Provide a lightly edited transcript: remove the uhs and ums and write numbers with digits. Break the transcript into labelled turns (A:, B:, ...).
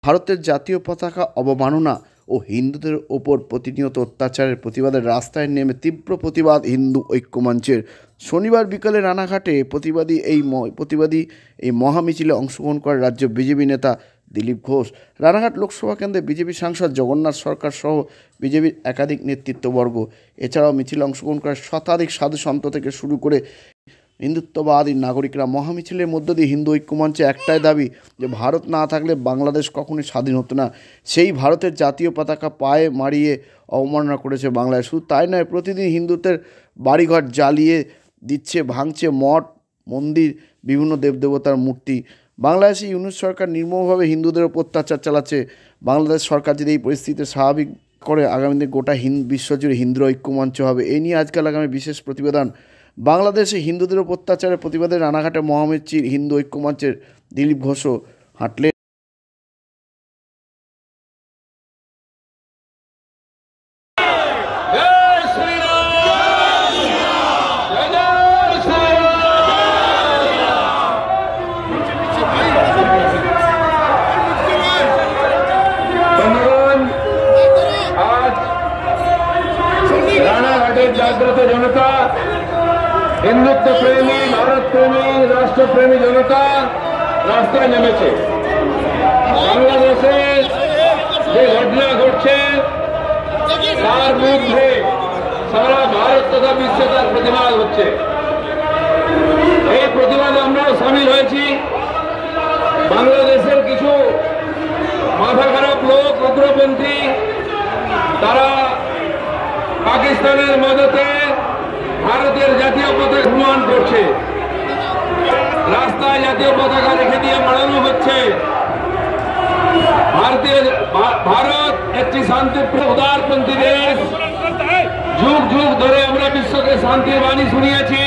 A: ভারতের জাতীয় পতাকা অবমাননা ও হিন্দুদের ওপর প্রতিনিয়ত অত্যাচারের প্রতিবাদে রাস্তায় নেমে তীব্র প্রতিবাদ হিন্দু ঐক্যমঞ্চের। শনিবার বিকালে রানাঘাটে প্রতিবাদী এই মহামিছিলে অংশগ্রহণ করে রাজ্য বিজেপি নেতা দিলীপ ঘোষ। রানাঘাট লোকসভা কেন্দ্রে বিজেপি সাংসদ জগন্নাথ সরকার সহ বিজেপির একাধিক নেতৃত্ববর্গ। এছাড়াও মিছিলে অংশগ্রহণ করে শতাধিক সাধু সন্ত থেকে শুরু করে হিন্দুত্ববাদী নাগরিকরা। মহামিছিলের মধ্য দিয়ে হিন্দু ঐক্যমঞ্চে একটাই দাবি যে ভারত না থাকলে বাংলাদেশ কখনোই স্বাধীন হতো না। সেই ভারতের জাতীয় পতাকা পায়ে মারিয়ে অবমাননা করেছে বাংলায়। শুধু তাই নয়, প্রতিদিন হিন্দুদের বাড়িঘর জ্বালিয়ে দিচ্ছে, ভাঙছে মঠ মন্দির, বিভিন্ন দেবদেবতার মূর্তি। বাংলাদেশে ইউনূস সরকার নির্মমভাবে হিন্দুদের ওপর অত্যাচার চালাচ্ছে। বাংলাদেশ সরকার যদি এই পরিস্থিতিতে স্বাভাবিক করে, আগামী দিনে গোটা বিশ্বজুড়ে হিন্দু ঐক্যমঞ্চ হবে। এই নিয়ে আজকাল আগামী বিশেষ প্রতিবেদন। বাংলাদেশে হিন্দুদের ওপর অত্যাচারের প্রতিবাদে রানাঘাটে মহামিছিল হিন্দু ঐক্যমঞ্চের দিলীপ ঘোষও হাঁটলেন।
B: জাগ্রত জনতা, হিন্দুত্ব প্রেমী, ভারত প্রেমী, রাষ্ট্রপ্রেমী জনতা রাস্তায় নেমেছে। বাংলাদেশে যে ঘটনা ঘটছে তার বিরুদ্ধে সারা ভারত তথা বিশ্বে তার প্রতিবাদ হচ্ছে। এই প্রতিবাদে আমরাও সামিল হয়েছি। বাংলাদেশের কিছু মাথা খারাপ লোক, উগ্রপন্থী, তারা পাকিস্তানের মদতে ভারতের জাতীয় পতাকা অপমান করছে। রাস্তায় জাতীয় পতাকা রেখে দিয়ে মারানো হচ্ছে। ভারত একটি শান্তিপ্রিয় উদারপন্থী দেশ। যুগ যুগ ধরে আমরা বিশ্বকে শান্তির বাণী শুনিয়েছি।